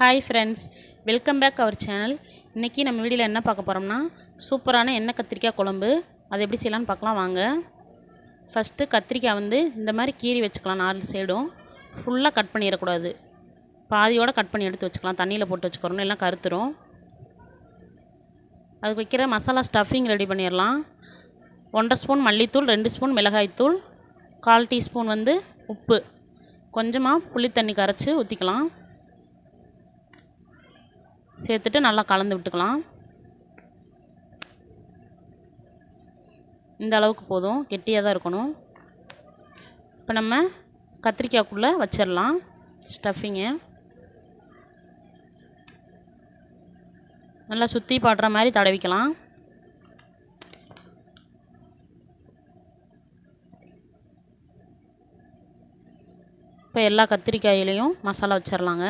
Hi friends, welcome back our channel. இன்றைக்கி நம்ம வீடியோவில் என்ன பார்க்க போகிறோம்னா, சூப்பரான எண்ணெய் கத்திரிக்காய் குழம்பு. அது எப்படி செய்யலான்னு பார்க்கலாம் வாங்க. ஃபஸ்ட்டு கத்திரிக்காய் இந்த மாதிரி கீறி வச்சுக்கலாம். 4 சைடும் ஃபுல்லாக கட் பண்ணிடக்கூடாது, பாதியோடு கட் பண்ணி எடுத்து வச்சுக்கலாம். தண்ணியில் போட்டு வச்சுக்கிறோம், எல்லாம் கருத்துரும். அதுக்கு வைக்கிற மசாலா ஸ்டஃபிங் ரெடி பண்ணிடலாம். 1.5 ஸ்பூன் மல்லித்தூள், 2 ஸ்பூன் மிளகாய்த்தூள், 1/4 டீஸ்பூன் உப்பு, கொஞ்சமாக புளி தண்ணி கரைச்சி ஊற்றிக்கலாம். சேர்த்துட்டு நல்லா கலந்து விட்டுக்கலாம். இந்த அளவுக்கு போதும், கெட்டியாக தான் இருக்கணும். இப்போ நம்ம கத்திரிக்காய்க்குள்ளே வச்சிடலாம் ஸ்டஃபிங்கை. நல்லா சுற்றி பாடுற மாதிரி தடவிக்கலாம். இப்போ எல்லா கத்திரிக்காயிலையும் மசாலா வச்சிடலாங்க.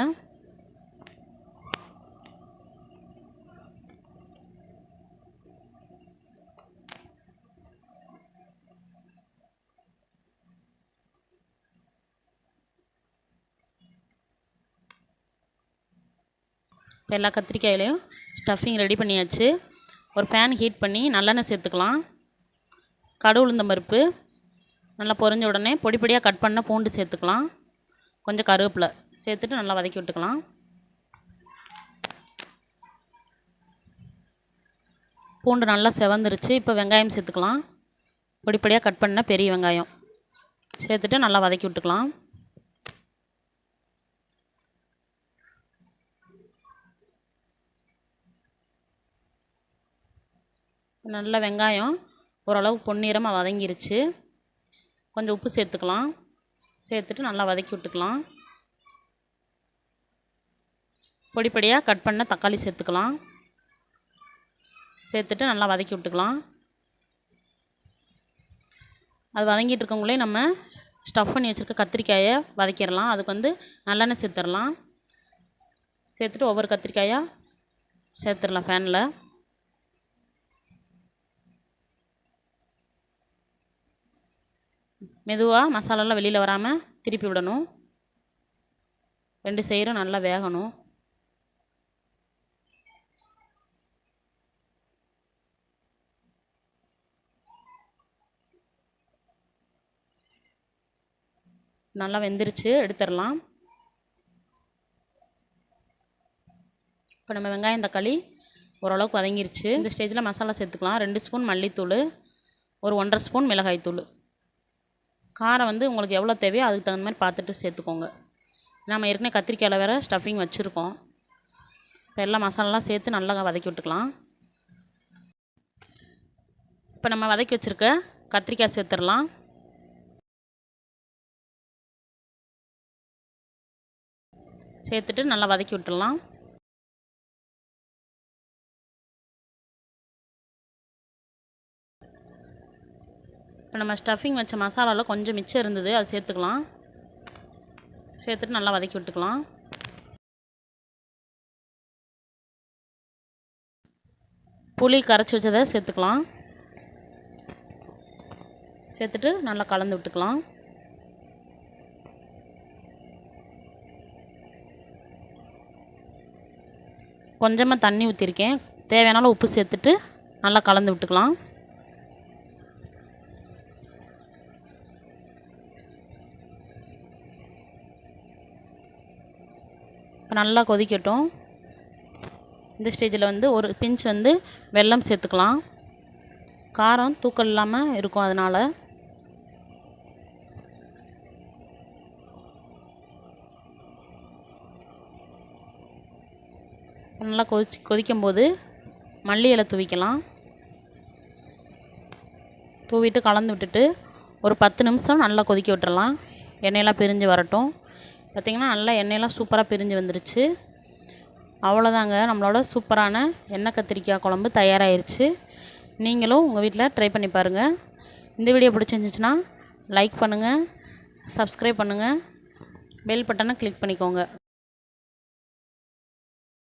இப்போ எல்லா கத்திரிக்காயிலையும் ஸ்டஃபிங் ரெடி பண்ணியாச்சு. ஒரு பேன் ஹீட் பண்ணி நல்லெண்ணெய் சேர்த்துக்கலாம். கடுகு உளுந்தம் பருப்பு நல்லா பொரிஞ்ச உடனே பொடி பொடியாக கட் பண்ண பூண்டு சேர்த்துக்கலாம். கொஞ்சம் கருவேப்பிலை சேர்த்துட்டு நல்லா வதக்கி விட்டுக்கலாம். பூண்டு நல்லா செவந்துருச்சு. இப்போ வெங்காயம் சேர்த்துக்கலாம். பொடி பொடியாக கட் பண்ண பெரிய வெங்காயம் சேர்த்துட்டு நல்லா வதக்கி விட்டுக்கலாம். நல்ல வெங்காயம் ஓரளவு பொன்னிறமாக வதங்கிருச்சு. கொஞ்சம் உப்பு சேர்த்துக்கலாம். சேர்த்துட்டு நல்லா வதக்கி விட்டுக்கலாம். பொடி பொடியாக கட் பண்ண தக்காளி சேர்த்துக்கலாம். சேர்த்துட்டு நல்லா வதக்கி விட்டுக்கலாம். அது வதங்கிட்டு இருக்கவங்களே நம்ம ஸ்டஃப் பண்ணி வச்சுருக்க கத்திரிக்காயை வதக்கிடலாம். அதுக்கு நல்லெண்ணெய் சேர்த்துடலாம். சேர்த்துட்டு ஒவ்வொரு கத்திரிக்காயாக சேர்த்துடலாம் ஃபேனில். மெதுவாக மசாலாலாம் வெளியில் வராமல் திருப்பி விடணும். 2 சைடும் நல்லா வேகணும். நல்லா வெந்துருச்சு, எடுத்துடலாம். இப்போ நம்ம வெங்காயம் தக்காளி ஓரளவுக்கு வதங்கிருச்சு. இந்த ஸ்டேஜில் மசாலா சேர்த்துக்கலாம். 2 ஸ்பூன் மல்லித்தூள், ஒரு 1.5 ஸ்பூன் மிளகாய்த்தூள். காரம் உங்களுக்கு எவ்வளோ தேவையோ அதுக்கு தகுந்த மாதிரி பார்த்துட்டு சேர்த்துக்கோங்க. நம்ம ஏற்கனவே கத்திரிக்காயில் வேறு ஸ்டஃபிங் வச்சுருக்கோம். இப்போ எல்லா மசாலாலாம் சேர்த்து நல்லா வதக்கி விட்டுக்கலாம். இப்போ நம்ம வதக்கி வச்சுருக்க கத்திரிக்காய் சேர்த்துடலாம். சேர்த்துட்டு நல்லா வதக்கி விட்டுடலாம். இப்போ நம்ம ஸ்டஃபிங் வச்ச மசாலாவில் கொஞ்சம் மிச்சம் இருந்தது, அது சேர்த்துக்கலாம். சேர்த்துட்டு நல்லா வதக்கி விட்டுக்கலாம். புளி கரைச்சி வச்சதை சேர்த்துக்கலாம். சேர்த்துட்டு நல்லா கலந்து விட்டுக்கலாம். கொஞ்சமாக தண்ணி ஊற்றிருக்கேன். தேவையானாலும் உப்பு சேர்த்துட்டு நல்லா கலந்து விட்டுக்கலாம். இப்போ நல்லா கொதிக்கட்டும். இந்த ஸ்டேஜில் ஒரு பிஞ்ச் வெல்லம் சேர்த்துக்கலாம். காரம் தூக்கல் இல்லாமல் இருக்கும், அதனால். நல்லா கொதிக்கும்போது மல்லி இலை தூவிக்கலாம். தூவிட்டு கலந்து விட்டுட்டு ஒரு 10 நிமிஷம் நல்லா கொதிக்க விட்டுறலாம். எண்ணெயெல்லாம் பிரிஞ்சு வரட்டும். பார்த்திங்கன்னா நல்லா எண்ணெயெல்லாம் சூப்பராக பிரிஞ்சு வந்துருச்சு. அவ்வளோதாங்க, நம்மளோட சூப்பரான எண்ணெய் கத்திரிக்காய் குழம்பு தயாராகிருச்சு. நீங்களும் உங்கள் வீட்டில் ட்ரை பண்ணி பாருங்கள். இந்த வீடியோ பிடிச்சிருந்துச்சுன்னா லைக் பண்ணுங்கள், சப்ஸ்கிரைப் பண்ணுங்கள், பெல் பட்டனை கிளிக் பண்ணிக்கோங்க.